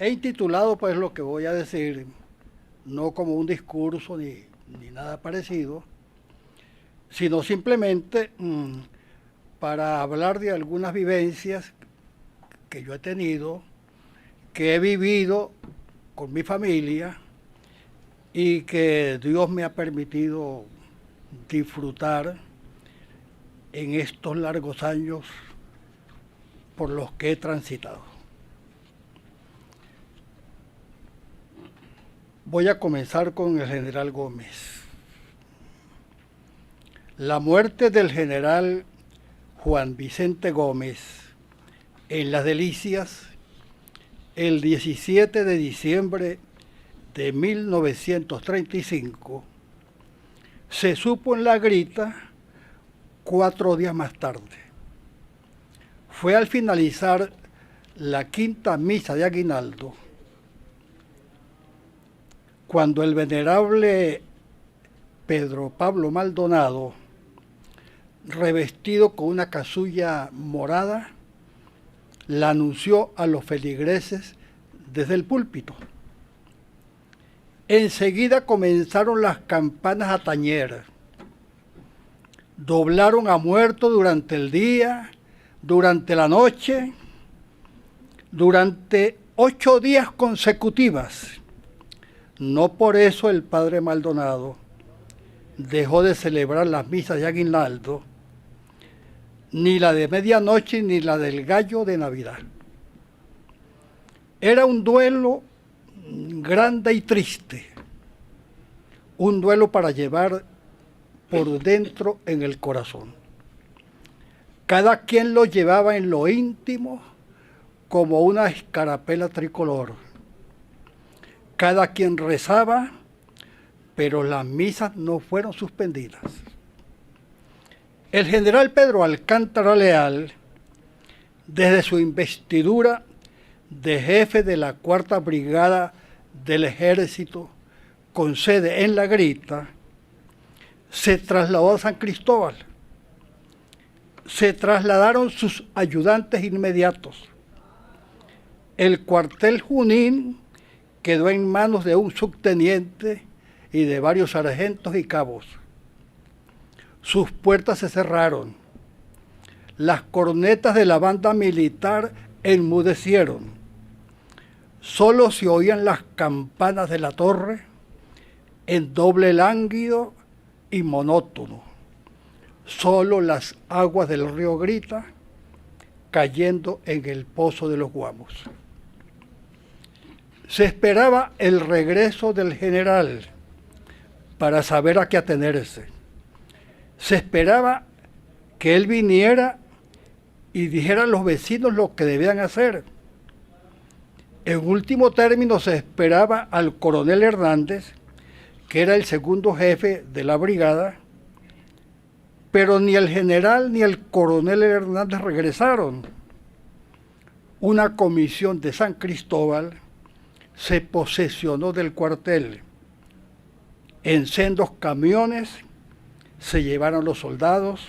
He intitulado pues lo que voy a decir, no como un discurso ni nada parecido, sino simplemente para hablar de algunas vivencias que yo he tenido, que he vivido con mi familia y que Dios me ha permitido disfrutar en estos largos años por los que he transitado. Voy a comenzar con el general Gómez. La muerte del general Juan Vicente Gómez en Las Delicias el 17 de diciembre de 1935 se supo en La Grita 4 días más tarde. Fue al finalizar la quinta misa de aguinaldo cuando el venerable Pedro Pablo Maldonado, revestido con una casulla morada, la anunció a los feligreses desde el púlpito. Enseguida comenzaron las campanas a tañer. Doblaron a muerto durante el día, durante la noche, durante 8 días consecutivas. No por eso el padre Maldonado dejó de celebrar las misas de aguinaldo, ni la de medianoche ni la del gallo de Navidad. Era un duelo grande y triste, un duelo para llevar por dentro en el corazón. Cada quien lo llevaba en lo íntimo como una escarapela tricolor. Cada quien rezaba, pero las misas no fueron suspendidas. El general Pedro Alcántara Leal, desde su investidura de jefe de la 4ª Brigada del Ejército, con sede en La Grita, se trasladó a San Cristóbal. Se trasladaron sus ayudantes inmediatos. El cuartel Junín quedó en manos de un subteniente y de varios sargentos y cabos. Sus puertas se cerraron. Las cornetas de la banda militar enmudecieron. Solo se oían las campanas de la torre en doble lánguido y monótono. Solo las aguas del río Grita cayendo en el pozo de los Guamos. Se esperaba el regreso del general para saber a qué atenerse. Se esperaba que él viniera y dijera a los vecinos lo que debían hacer. En último término se esperaba al coronel Hernández, que era el segundo jefe de la brigada, pero ni el general ni el coronel Hernández regresaron. Una comisión de San Cristóbal se posesionó del cuartel. En sendos camiones se llevaron a los soldados,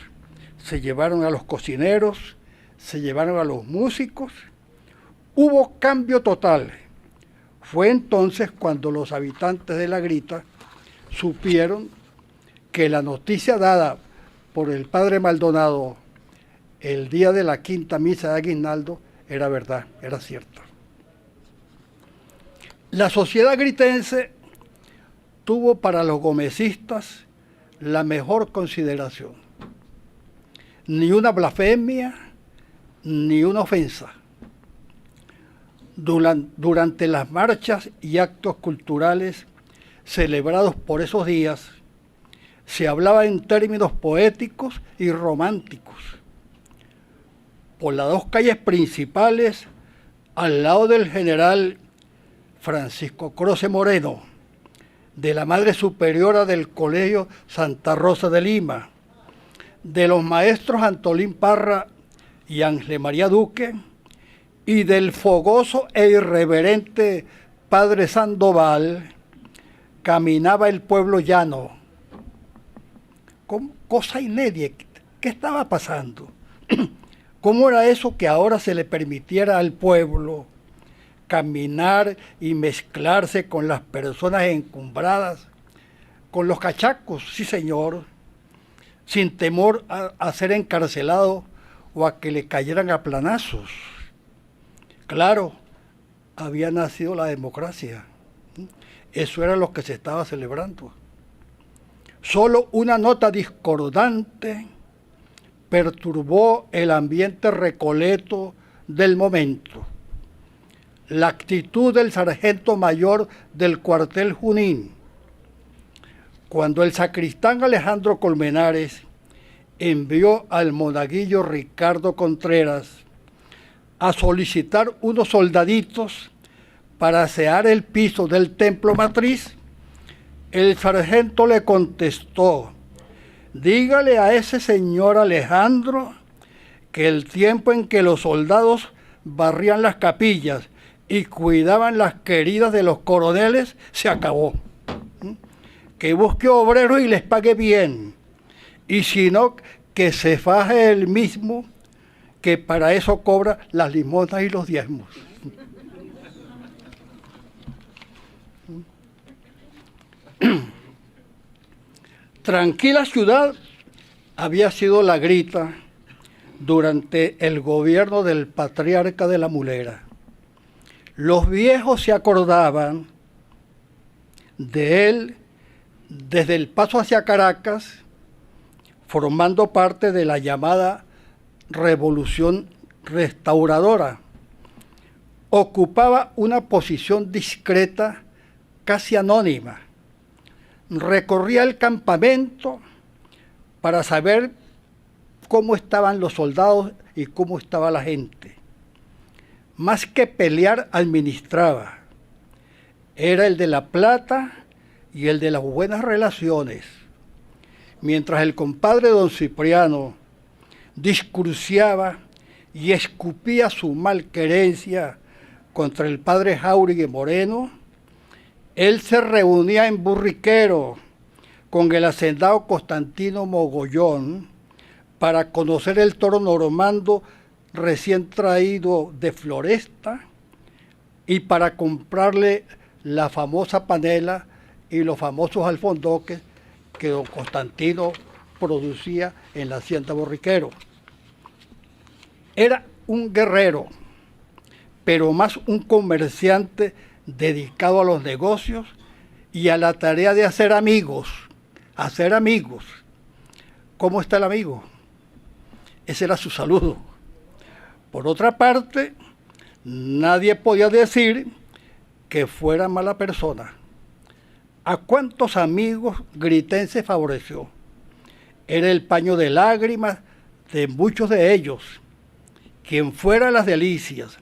se llevaron a los cocineros, se llevaron a los músicos. Hubo cambio total. Fue entonces cuando los habitantes de La Grita supieron que la noticia dada por el padre Maldonado el día de la quinta misa de aguinaldo era verdad, era cierta. La sociedad gritense tuvo para los gomecistas la mejor consideración. Ni una blasfemia, ni una ofensa. Durante las marchas y actos culturales celebrados por esos días, se hablaba en términos poéticos y románticos. Por las 2 calles principales, al lado del general Francisco Croce Moreno, de la Madre Superiora del Colegio Santa Rosa de Lima, de los maestros Antolín Parra y Ángel María Duque, y del fogoso e irreverente Padre Sandoval, caminaba el pueblo llano. Cosa inédita. ¿Qué estaba pasando? ¿Cómo era eso que ahora se le permitiera al pueblo caminar y mezclarse con las personas encumbradas, con los cachacos, sí señor, sin temor a ser encarcelado o a que le cayeran a planazos. Claro, había nacido la democracia. Eso era lo que se estaba celebrando. Solo una nota discordante perturbó el ambiente recoleto del momento. La actitud del sargento mayor del cuartel Junín, cuando el sacristán Alejandro Colmenares envió al monaguillo Ricardo Contreras a solicitar unos soldaditos para asear el piso del templo matriz, el sargento le contestó: dígale a ese señor Alejandro que el tiempo en que los soldados barrían las capillas y cuidaban las queridas de los coroneles se acabó. Que busque obreros y les pague bien, y si no, que se faje él mismo, que para eso cobra las limosnas y los diezmos. Tranquila ciudad había sido la grita durante el gobierno del patriarca de la Mulera. Los viejos se acordaban de él desde el paso hacia Caracas, formando parte de la llamada Revolución Restauradora. Ocupaba una posición discreta, casi anónima. Recorría el campamento para saber cómo estaban los soldados y cómo estaba la gente. Más que pelear, administraba. Era el de la plata y el de las buenas relaciones. Mientras el compadre don Cipriano discursiaba y escupía su malquerencia contra el padre Jáuregui Moreno, él se reunía en Burriquero con el hacendado Constantino Mogollón para conocer el toro normando recién traído de Floresta y para comprarle la famosa panela y los famosos alfondoques que don Constantino producía en la hacienda Borriquero. Era un guerrero, pero más un comerciante dedicado a los negocios y a la tarea de hacer amigos. Hacer amigos. ¿Cómo está el amigo? Ese era su saludo. Por otra parte, nadie podía decir que fuera mala persona. ¿A cuántos amigos gritenses favoreció? Era el paño de lágrimas de muchos de ellos. Quien fuera a las Delicias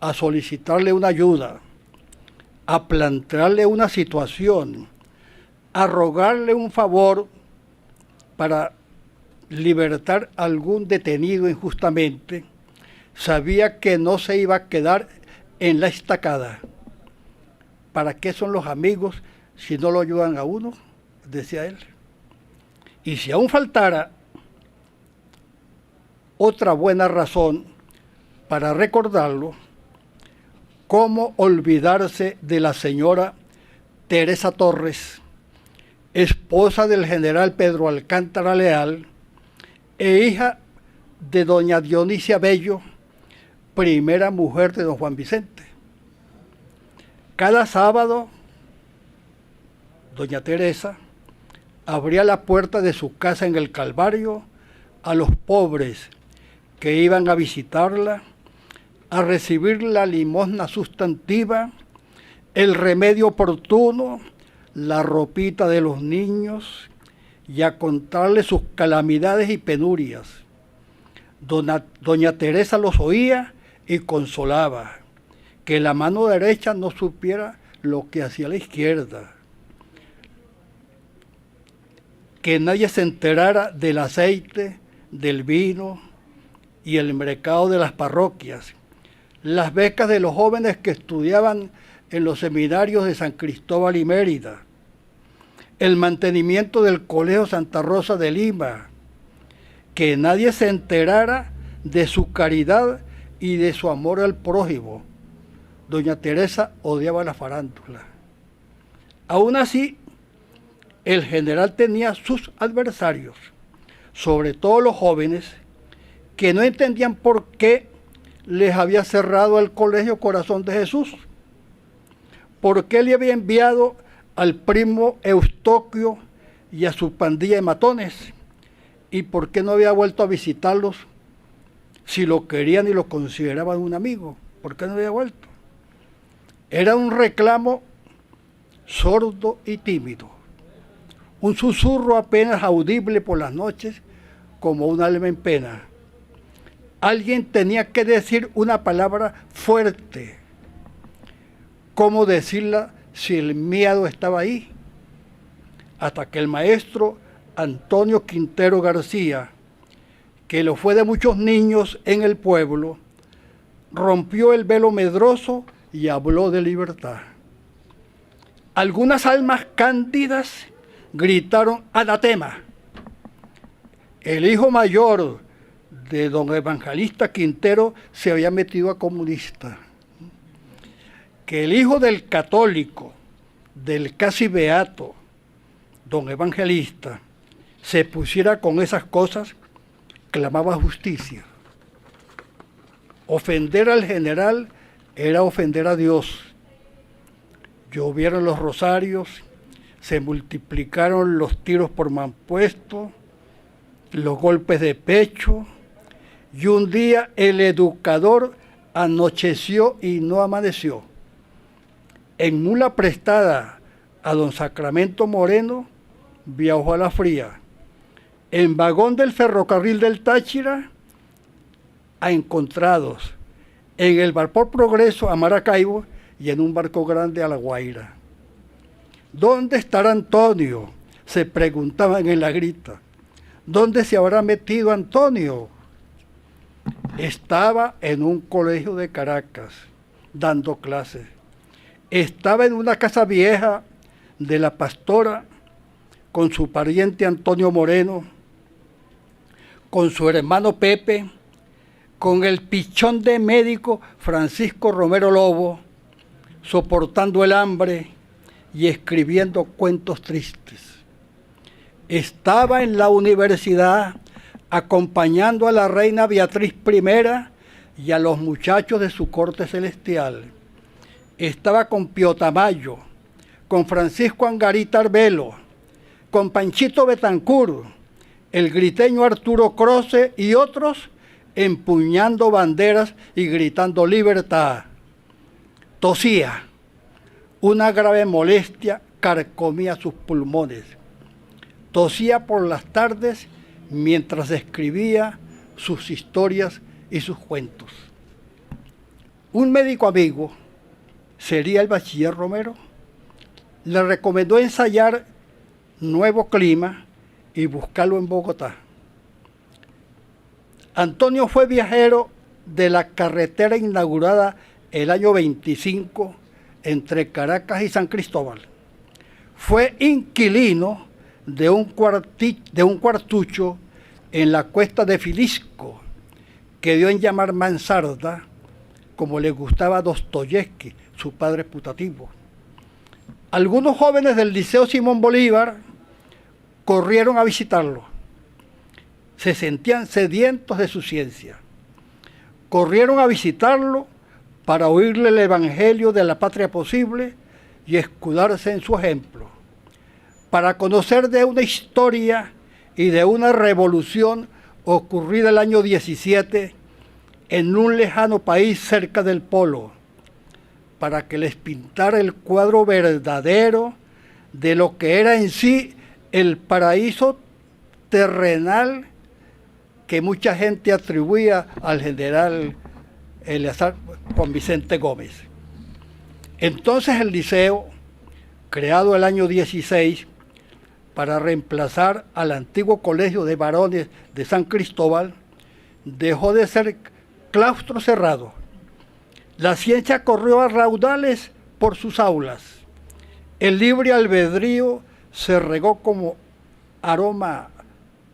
a solicitarle una ayuda, a plantearle una situación, a rogarle un favor para libertar a algún detenido injustamente, sabía que no se iba a quedar en la estacada. ¿Para qué son los amigos si no lo ayudan a uno?, decía él. Y si aún faltara otra buena razón para recordarlo, ¿cómo olvidarse de la señora Teresa Torres, esposa del general Pedro Alcántara Leal e hija de doña Dionisia Bello, primera mujer de don Juan Vicente? Cada sábado, doña Teresa abría la puerta de su casa en el Calvario a los pobres que iban a visitarla, a recibir la limosna sustantiva, el remedio oportuno, la ropita de los niños y a contarles sus calamidades y penurias. Doña Teresa los oía y consolaba, que la mano derecha no supiera lo que hacía la izquierda, que nadie se enterara del aceite, del vino y el mercado de las parroquias, las becas de los jóvenes que estudiaban en los seminarios de San Cristóbal y Mérida, el mantenimiento del Colegio Santa Rosa de Lima, que nadie se enterara de su caridad y de su amor al prójimo. doña Teresa odiaba la farándula. Aún así, el general tenía sus adversarios, sobre todo los jóvenes, que no entendían por qué les había cerrado el Colegio Corazón de Jesús, por qué le había enviado al primo Eustoquio y a su pandilla de matones, y por qué no había vuelto a visitarlos si lo querían y lo consideraban un amigo. ¿Por qué no había vuelto? Era un reclamo sordo y tímido, un susurro apenas audible por las noches como un alma en pena. Alguien tenía que decir una palabra fuerte. ¿Cómo decirla si el miedo estaba ahí? Hasta que el maestro Antonio Quintero García, que lo fue de muchos niños en el pueblo, rompió el velo medroso y habló de libertad. Algunas almas cándidas gritaron anatema. El hijo mayor de don Evangelista Quintero se había metido a comunista. Que el hijo del católico, del casi beato, don Evangelista, se pusiera con esas cosas, clamaba justicia. Ofender al general era ofender a Dios. Llovieron los rosarios, se multiplicaron los tiros por mampuesto, los golpes de pecho, y un día el educador anocheció y no amaneció. En mula prestada a don Sacramento Moreno, viajó a la Fría. En vagón del ferrocarril del Táchira, a Encontrados. En el vapor Progreso a Maracaibo y en un barco grande a La Guaira. ¿Dónde estará Antonio?, se preguntaban en la grita. ¿Dónde se habrá metido Antonio? Estaba en un colegio de Caracas, dando clases. Estaba en una casa vieja de la pastora, con su pariente Antonio Moreno, con su hermano Pepe, con el pichón de médico Francisco Romero Lobo, soportando el hambre y escribiendo cuentos tristes. Estaba en la universidad acompañando a la reina Beatriz I y a los muchachos de su corte celestial. Estaba con Pío Tamayo, con Francisco Angarita Arbelo, con Panchito Betancur, el griteño Arturo Croce y otros empuñando banderas y gritando libertad. Tosía. Una grave molestia carcomía sus pulmones. Tosía por las tardes mientras escribía sus historias y sus cuentos. Un médico amigo, sería el bachiller Romero, le recomendó ensayar Nuevo Clima y buscarlo en Bogotá. Antonio fue viajero de la carretera inaugurada el año 25 entre Caracas y San Cristóbal. Fue inquilino de un cuartucho en la cuesta de Filisco, que dio en llamar mansarda, como le gustaba a Dostoyevsky, su padre putativo. Algunos jóvenes del Liceo Simón Bolívar corrieron a visitarlo. Se sentían sedientos de su ciencia. Corrieron a visitarlo para oírle el evangelio de la patria posible y escudarse en su ejemplo, para conocer de una historia y de una revolución ocurrida el año 17 en un lejano país cerca del polo, para que les pintara el cuadro verdadero de lo que era en sí el paraíso terrenal que mucha gente atribuía al general Eleazar Juan Vicente Gómez. Entonces el liceo, creado el año 16 para reemplazar al antiguo colegio de varones de San Cristóbal, dejó de ser claustro cerrado. La ciencia corrió a raudales por sus aulas. El libre albedrío se regó como aroma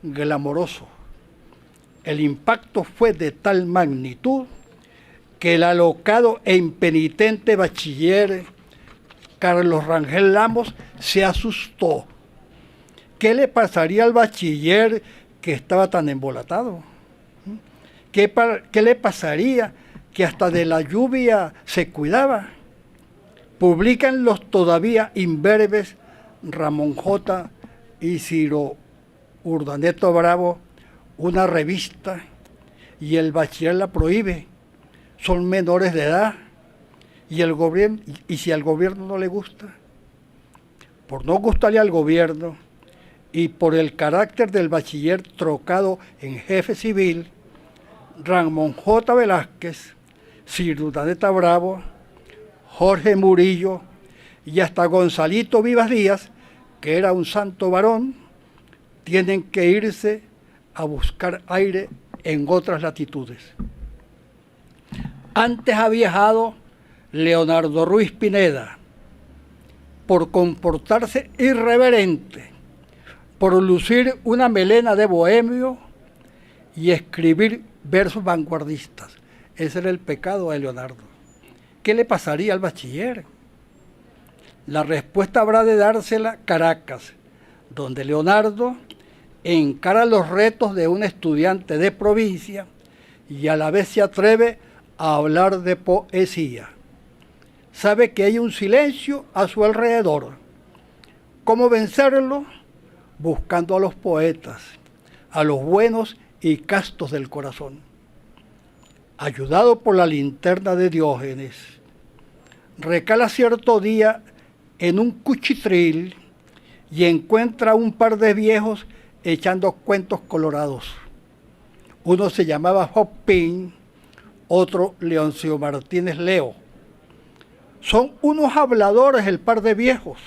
glamoroso. El impacto fue de tal magnitud que el alocado e impenitente bachiller Carlos Rangel Lamos se asustó. ¿Qué le pasaría al bachiller que estaba tan embolatado? ¿Qué le pasaría que hasta de la lluvia se cuidaba? Publican los todavía imberbes Ramón J. y Ciro Urdaneta Bravo una revista y el bachiller la prohíbe. Son menores de edad y si al gobierno no le gusta, por no gustarle al gobierno y por el carácter del bachiller trocado en jefe civil, Ramón J. Velázquez, Ciro Urdaneta Bravo, Jorge Murillo y hasta Gonzalito Vivas Díaz, que era un santo varón, tienen que irse a buscar aire en otras latitudes. Antes ha viajado Leonardo Ruiz Pineda por comportarse irreverente, por lucir una melena de bohemio y escribir versos vanguardistas. Ese era el pecado de Leonardo. ¿Qué le pasaría al bachiller? La respuesta habrá de dársela Caracas, donde Leonardo encara los retos de un estudiante de provincia y a la vez se atreve a hablar de poesía. Sabe que hay un silencio a su alrededor. ¿Cómo vencerlo? Buscando a los poetas, a los buenos y castos del corazón. Ayudado por la linterna de Diógenes, recala cierto día en un cuchitril y encuentra un par de viejos echando cuentos colorados. Uno se llamaba Hopin, otro Leoncio Martínez Leo. Son unos habladores el par de viejos.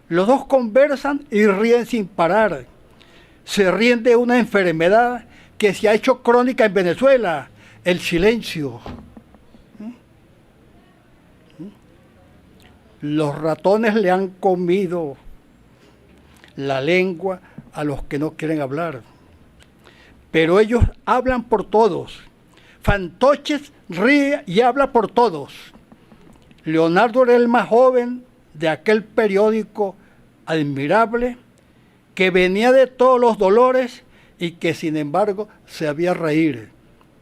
Los dos conversan y ríen sin parar. Se ríen de una enfermedad que se ha hecho crónica en Venezuela, el silencio. Los ratones le han comido la lengua a los que no quieren hablar. Pero ellos hablan por todos. Fantoches ríe y habla por todos. Leonardo era el más joven de aquel periódico admirable que venía de todos los dolores y que sin embargo sabía reír,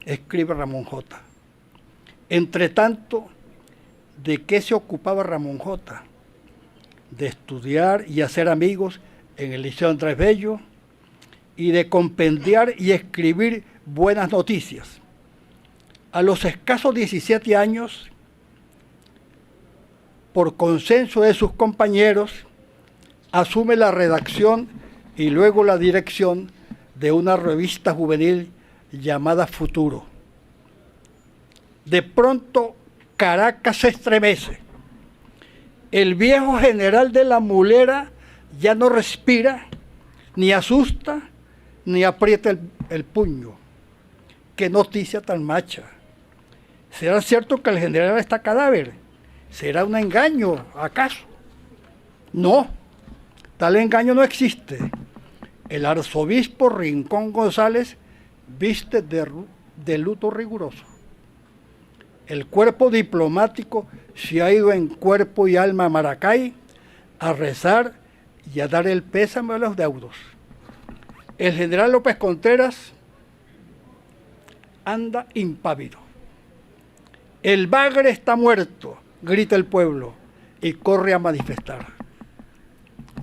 escribe Ramón J. Entre tanto, ¿de qué se ocupaba Ramón J? De estudiar y hacer amigos en el Liceo Andrés Bello y de compendiar y escribir buenas noticias. A los escasos 17 años, por consenso de sus compañeros, asume la redacción y luego la dirección de una revista juvenil llamada Futuro. De pronto, Caracas se estremece. El viejo general de la Mulera ya no respira, ni asusta, ni aprieta el puño. ¿Qué noticia tan macha? ¿Será cierto que el general está cadáver? ¿Será un engaño, acaso? No, tal engaño no existe. El arzobispo Rincón González viste de luto riguroso. El cuerpo diplomático se ha ido en cuerpo y alma a Maracay a rezar y a dar el pésame a los deudos. El general López Contreras anda impávido. El bagre está muerto, grita el pueblo y corre a manifestar.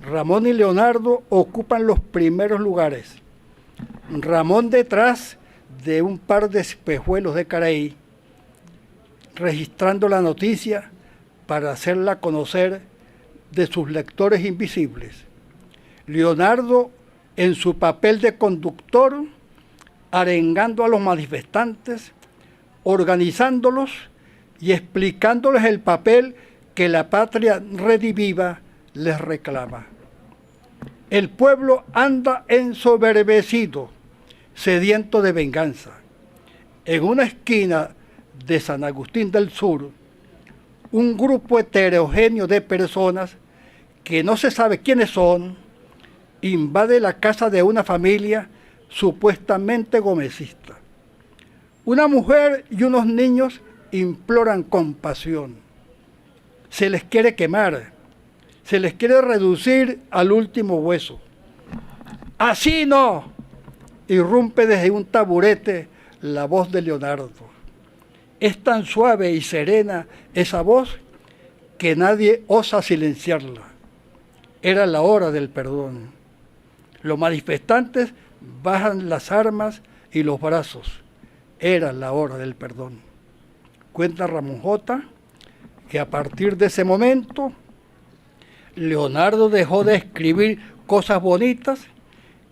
Ramón y Leonardo ocupan los primeros lugares. Ramón detrás de un par de espejuelos de Caraí, registrando la noticia para hacerla conocer de sus lectores invisibles. Leonardo en su papel de conductor, arengando a los manifestantes, organizándolos y explicándoles el papel que la patria rediviva les reclama. El pueblo anda ensoberbecido, sediento de venganza. En una esquina de San Agustín del Sur, un grupo heterogéneo de personas que no se sabe quiénes son, invade la casa de una familia supuestamente gomecista. Una mujer y unos niños imploran compasión. Se les quiere quemar, se les quiere reducir al último hueso. ¡Así no!, irrumpe desde un taburete la voz de Leonardo. Es tan suave y serena esa voz que nadie osa silenciarla. Era la hora del perdón. Los manifestantes bajan las armas y los brazos. Era la hora del perdón. Cuenta Ramón J. que a partir de ese momento, Leonardo dejó de escribir cosas bonitas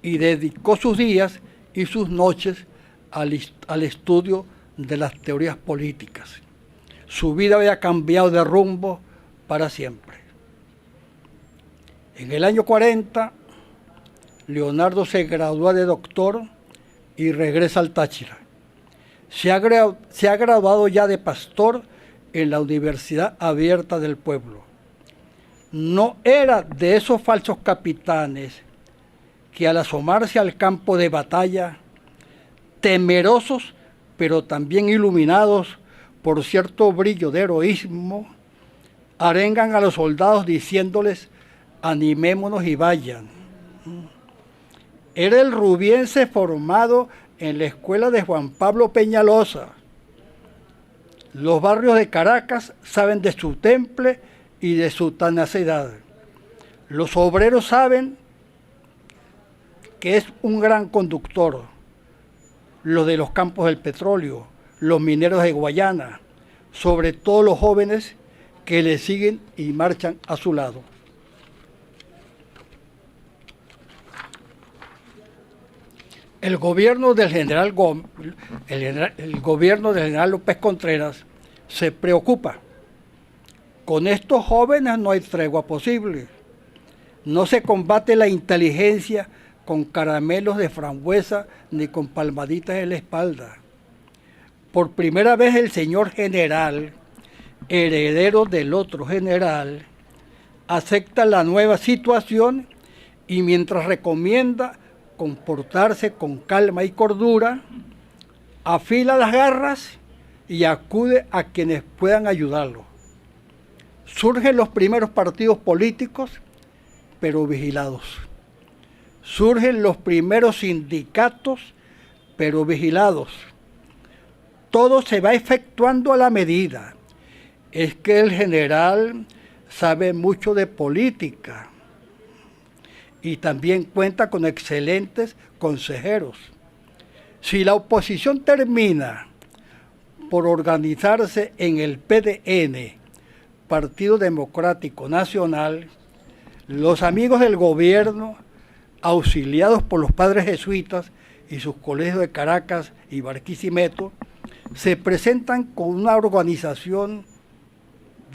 y dedicó sus días y sus noches al estudio de las teorías políticas. Su vida había cambiado de rumbo para siempre. En el año 40, Leonardo se gradúa de doctor y regresa al Táchira. Se ha graduado ya de pastor en la Universidad Abierta del Pueblo. No era de esos falsos capitanes que al asomarse al campo de batalla, temerosos pero también iluminados por cierto brillo de heroísmo, arengan a los soldados diciéndoles: animémonos y vayan. Era el rubiense formado en la escuela de Juan Pablo Peñalosa. Los barrios de Caracas saben de su temple y de su tenacidad. Los obreros saben que es un gran conductor. Los de los campos del petróleo, los mineros de Guayana, sobre todo los jóvenes que le siguen y marchan a su lado. El gobierno del general López Contreras se preocupa. Con estos jóvenes no hay tregua posible. No se combate la inteligencia con caramelos de frambuesa ni con palmaditas en la espalda. Por primera vez el señor general, heredero del otro general, acepta la nueva situación y mientras recomienda comportarse con calma y cordura, afila las garras y acude a quienes puedan ayudarlo. Surgen los primeros partidos políticos, pero vigilados. Surgen los primeros sindicatos, pero vigilados. Todo se va efectuando a la medida. Es que el general sabe mucho de política y también cuenta con excelentes consejeros. Si la oposición termina por organizarse en el PDN, Partido Democrático Nacional, los amigos del gobierno, auxiliados por los padres jesuitas y sus colegios de Caracas y Barquisimeto, se presentan con una organización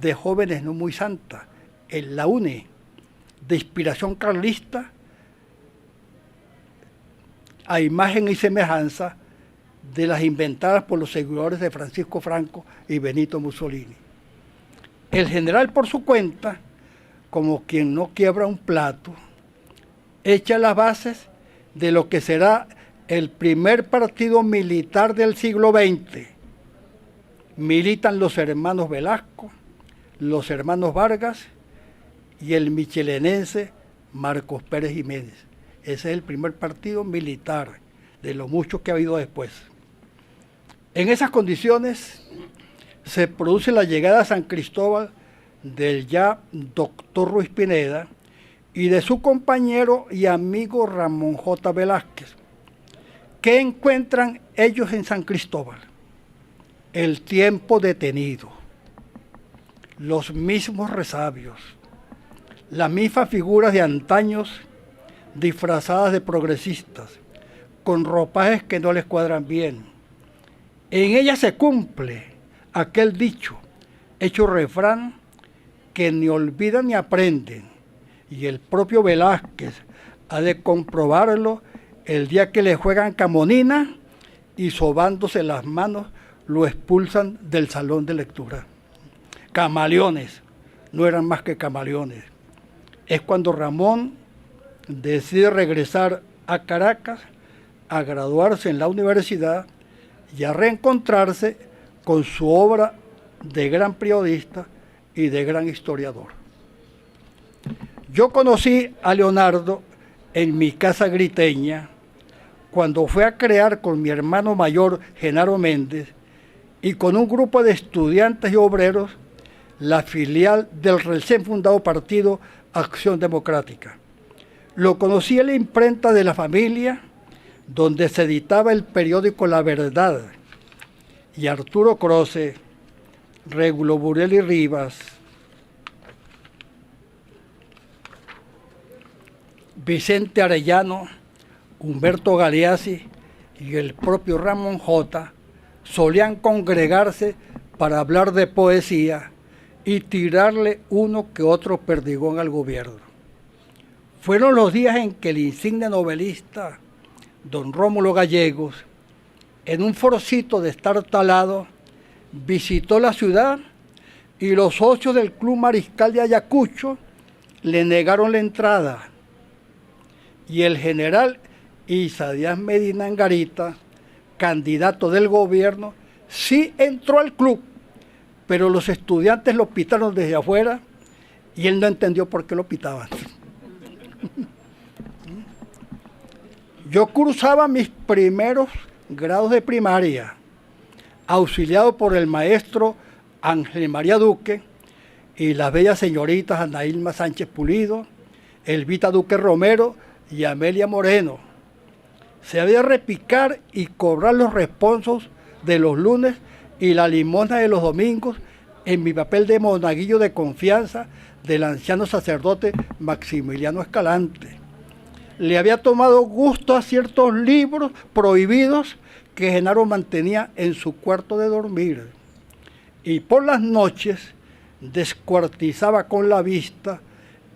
de jóvenes no muy santa, en la UNE, de inspiración carlista, a imagen y semejanza de las inventadas por los seguidores de Francisco Franco y Benito Mussolini. El general, por su cuenta, como quien no quiebra un plato, echa las bases de lo que será el primer partido militar del siglo XX. Militan los hermanos Velasco, los hermanos Vargas y el michelenense Marcos Pérez Jiménez. Ese es el primer partido militar de los muchos que ha habido después. En esas condiciones se produce la llegada a San Cristóbal del ya doctor Ruiz Pineda y de su compañero y amigo Ramón J. Velázquez. ¿Qué encuentran ellos en San Cristóbal? El tiempo detenido, los mismos resabios, las mismas figuras de antaños disfrazadas de progresistas, con ropajes que no les cuadran bien. En ellas se cumple aquel dicho, hecho refrán, que ni olvidan ni aprenden, y el propio Velázquez ha de comprobarlo el día que le juegan camonina y sobándose las manos lo expulsan del salón de lectura. Camaleones, no eran más que camaleones. Es cuando Ramón decide regresar a Caracas a graduarse en la universidad y a reencontrarse con su obra de gran periodista y de gran historiador. Yo conocí a Leonardo en mi casa griteña cuando fue a crear con mi hermano mayor Genaro Méndez y con un grupo de estudiantes y obreros la filial del recién fundado partido Acción Democrática. Lo conocí en la imprenta de La Familia, donde se editaba el periódico La Verdad, y Arturo Croce, Regulo Burelli Rivas, Vicente Arellano, Humberto Galeazzi y el propio Ramón J. solían congregarse para hablar de poesía y tirarle uno que otro perdigón al gobierno. Fueron los días en que el insigne novelista don Rómulo Gallegos, en un forcito de estar talado, visitó la ciudad y los socios del Club Mariscal de Ayacucho le negaron la entrada. Y el general Isa Díaz Medina Angarita, candidato del gobierno, sí entró al club, pero los estudiantes lo pitaron desde afuera y él no entendió por qué lo pitaban. Yo cursaba mis primeros grados de primaria, auxiliado por el maestro Ángel María Duque y las bellas señoritas Ana Ilma Sánchez Pulido, Elvita Duque Romero y Amelia Moreno. Se había repicar y cobrar los responsos de los lunes y la limosna de los domingos en mi papel de monaguillo de confianza del anciano sacerdote Maximiliano Escalante. Le había tomado gusto a ciertos libros prohibidos que Genaro mantenía en su cuarto de dormir. Y por las noches descuartizaba con la vista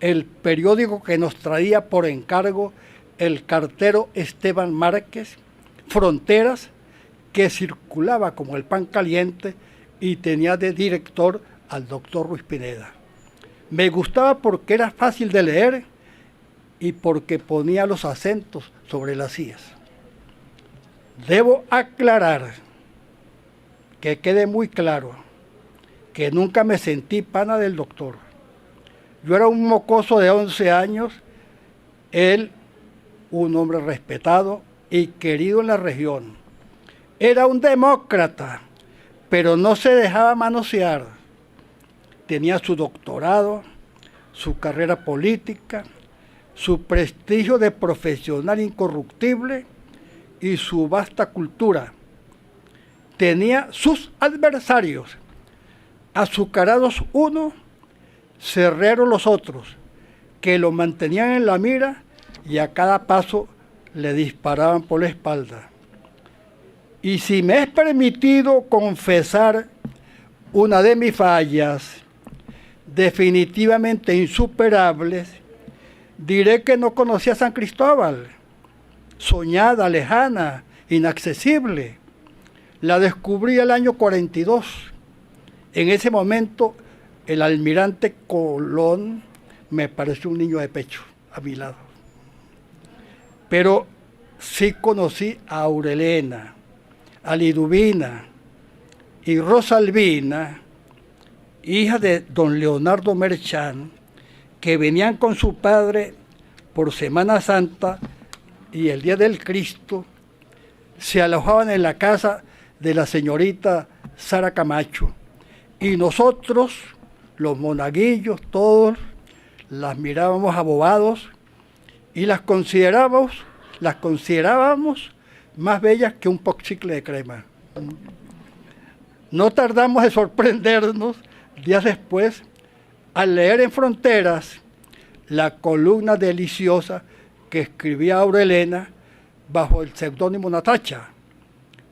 el periódico que nos traía por encargo el cartero Esteban Márquez, Fronteras, que circulaba como el pan caliente y tenía de director al doctor Ruiz Pineda. Me gustaba porque era fácil de leer y porque ponía los acentos sobre las ías. Debo aclarar, que quede muy claro, que nunca me sentí pana del doctor. Yo era un mocoso de 11 años, él un hombre respetado y querido en la región. Era un demócrata, pero no se dejaba manosear. Tenía su doctorado, su carrera política, su prestigio de profesional incorruptible y su vasta cultura. Tenía sus adversarios, azucarados unos, cerreros los otros, que lo mantenían en la mira y a cada paso le disparaban por la espalda. Y si me es permitido confesar una de mis fallas, definitivamente insuperables, diré que no conocía a San Cristóbal, soñada, lejana, inaccesible. La descubrí el año 42. En ese momento, el almirante Colón me pareció un niño de pecho a mi lado. Pero sí conocí a Aurelena, a Liduvina y Rosalvina, hija de don Leonardo Merchán, que venían con su padre por Semana Santa y el Día del Cristo, se alojaban en la casa de la señorita Sara Camacho. Y nosotros, los monaguillos, todos, las mirábamos abobados y las considerábamos más bellas que un poxicle de crema. No tardamos en sorprendernos días después al leer en Fronteras la columna deliciosa que escribía Aurelena bajo el seudónimo Natacha,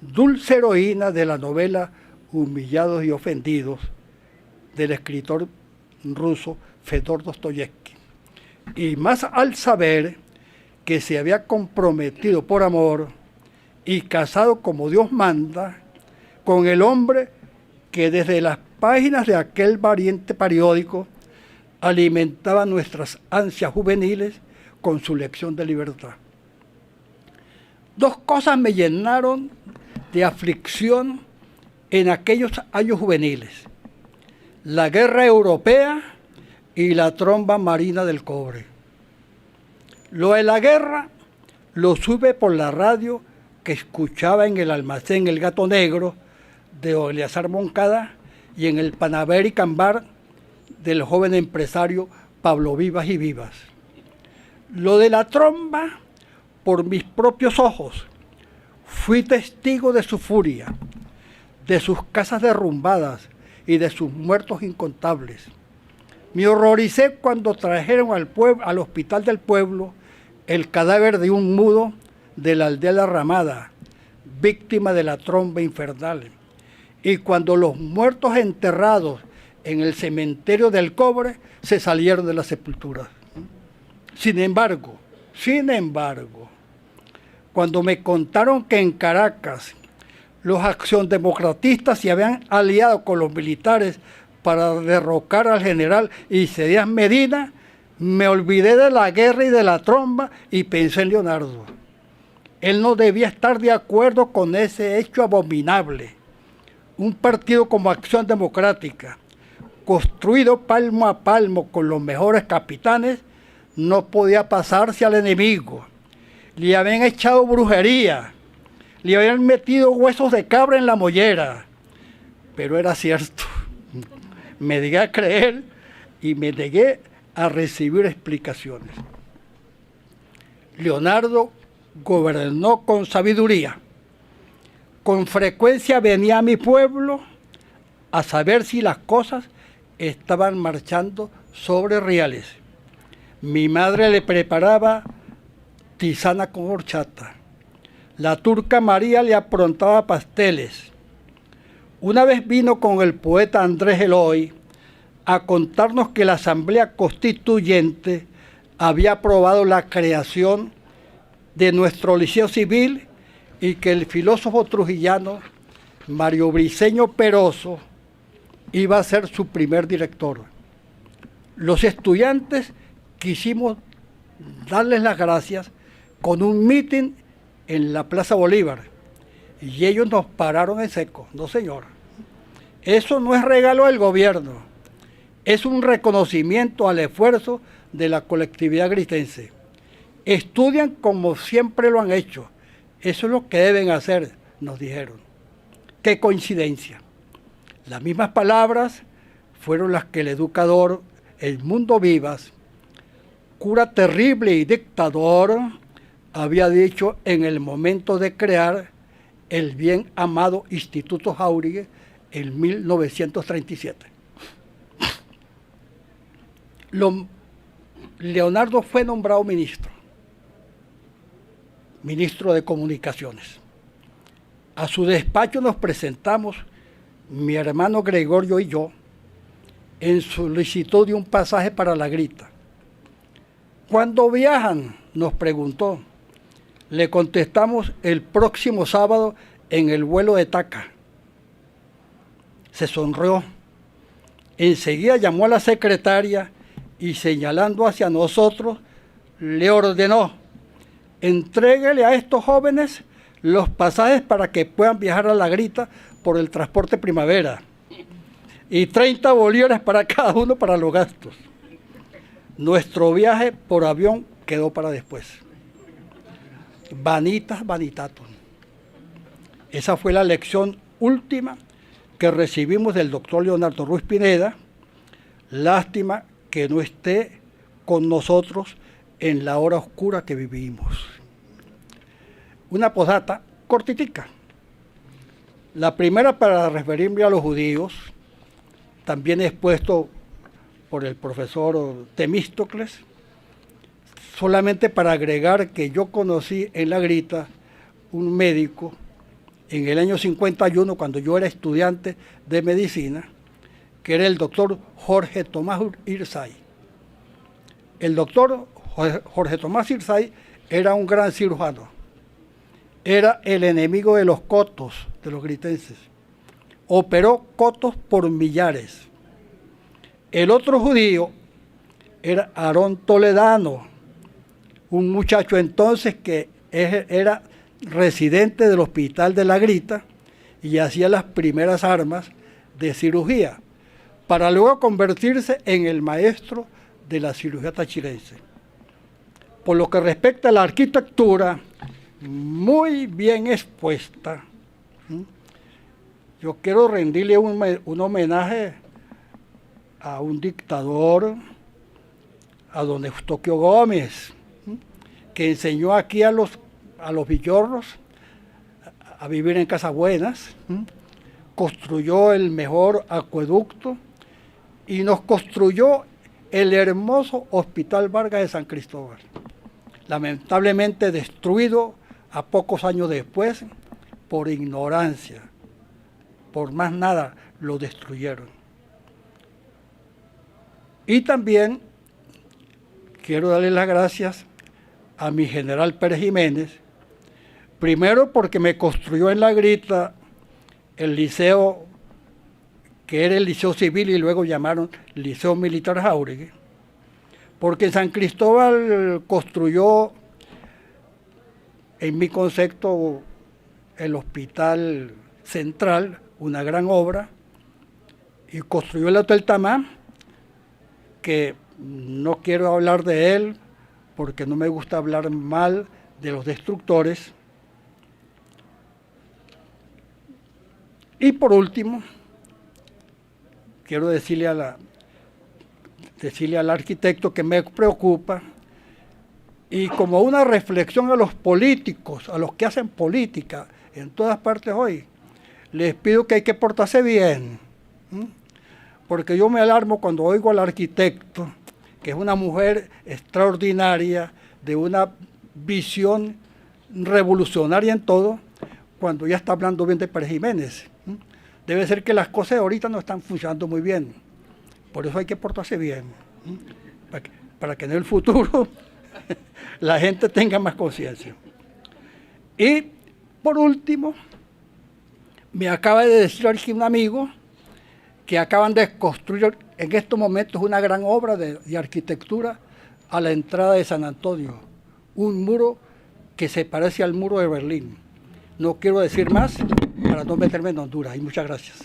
dulce heroína de la novela Humillados y Ofendidos del escritor ruso Fedor Dostoyevsky. Y más al saber que se había comprometido por amor y casado como Dios manda con el hombre que desde las páginas de aquel valiente periódico alimentaba nuestras ansias juveniles con su lección de libertad. Dos cosas me llenaron de aflicción en aquellos años juveniles, la guerra europea y la tromba marina del cobre. Lo de la guerra lo supe por la radio que escuchaba en el almacén El Gato Negro de Oleazar Moncada y en el Pan American Bar del joven empresario Pablo Vivas y Vivas. Lo de la tromba, por mis propios ojos, fui testigo de su furia, de sus casas derrumbadas y de sus muertos incontables. Me horroricé cuando trajeron al hospital del pueblo el cadáver de un mudo de la aldea La Ramada, víctima de la tromba infernal. Y cuando los muertos enterrados en el cementerio del Cobre se salieron de la sepultura. Sin embargo, cuando me contaron que en Caracas los acciondemocratistas se habían aliado con los militares para derrocar al general Isaías Medina, me olvidé de la guerra y de la tromba y pensé en Leonardo. Él no debía estar de acuerdo con ese hecho abominable. Un partido como Acción Democrática, construido palmo a palmo con los mejores capitanes, no podía pasarse al enemigo. Le habían echado brujería, le habían metido huesos de cabra en la mollera. Pero era cierto. Me negué a creer y me negué a recibir explicaciones. Leonardo gobernó con sabiduría. Con frecuencia venía a mi pueblo a saber si las cosas estaban marchando sobre reales. Mi madre le preparaba tisana con horchata. La turca María le aprontaba pasteles. Una vez vino con el poeta Andrés Eloy a contarnos que la Asamblea Constituyente había aprobado la creación de nuestro Liceo Civil y que el filósofo trujillano Mario Briceño Peroso iba a ser su primer director. Los estudiantes quisimos darles las gracias con un mitin en la Plaza Bolívar y ellos nos pararon en seco. No, señor, eso no es regalo del gobierno, es un reconocimiento al esfuerzo de la colectividad gritense. Estudian como siempre lo han hecho, eso es lo que deben hacer, nos dijeron. ¡Qué coincidencia! Las mismas palabras fueron las que el educador Edmundo Vivas, cura terrible y dictador, había dicho en el momento de crear el bien amado Instituto Jáuregui en 1937. Leonardo fue nombrado ministro de Comunicaciones. A su despacho nos presentamos, mi hermano Gregorio y yo, en solicitud de un pasaje para La Grita. ¿Cuándo viajan?, nos preguntó. Le contestamos: el próximo sábado en el vuelo de Taca. Se sonrió. Enseguida llamó a la secretaria y, señalando hacia nosotros, le ordenó: entréguele a estos jóvenes los pasajes para que puedan viajar a La Grita por el transporte Primavera y 30 bolívares para cada uno para los gastos. Nuestro viaje por avión quedó para después. Vanitas vanitatum. Esa fue la lección última que recibimos del doctor Leonardo Ruiz Pineda. Lástima que no esté con nosotros en la hora oscura que vivimos. Una posdata cortitica. La primera, para referirme a los judíos, también expuesto por el profesor Temístocles, solamente para agregar que yo conocí en La Grita un médico en el año 51, cuando yo era estudiante de medicina, que era el doctor Jorge Tomás Irsay. El doctor Jorge Tomás Irsay era un gran cirujano, era el enemigo de los cotos, de los gritenses. Operó cotos por millares. El otro judío era Aarón Toledano, un muchacho entonces que era residente del hospital de La Grita y hacía las primeras armas de cirugía, para luego convertirse en el maestro de la cirugía tachirense. Por lo que respecta a la arquitectura, muy bien expuesta, yo quiero rendirle un homenaje a un dictador, a don Eustoquio Gómez, que enseñó aquí a los villorros a vivir en casas buenas, construyó el mejor acueducto y nos construyó el hermoso Hospital Vargas de San Cristóbal, lamentablemente destruido a pocos años después por ignorancia, por más nada lo destruyeron. Y también quiero darle las gracias a mi general Pérez Jiménez, primero porque me construyó en La Grita el liceo, que era el Liceo Civil y luego llamaron Liceo Militar Jáuregui, porque en San Cristóbal construyó, en mi concepto, el Hospital Central, una gran obra, y construyó el Hotel Tamá, que no quiero hablar de él, porque no me gusta hablar mal de los destructores. Y por último, quiero decirle al arquitecto que me preocupa, y como una reflexión a los políticos, a los que hacen política en todas partes hoy, les pido que hay que portarse bien, porque yo me alarmo cuando oigo al arquitecto, que es una mujer extraordinaria, de una visión revolucionaria en todo, cuando ya está hablando bien de Pérez Jiménez. Debe ser que las cosas ahorita no están funcionando muy bien. Por eso hay que portarse bien, para que en el futuro la gente tenga más conciencia. Y por último, me acaba de decir aquí un amigo que acaban de construir en estos momentos una gran obra de arquitectura a la entrada de San Antonio, un muro que se parece al muro de Berlín. No quiero decir más para no meterme en Honduras, y muchas gracias.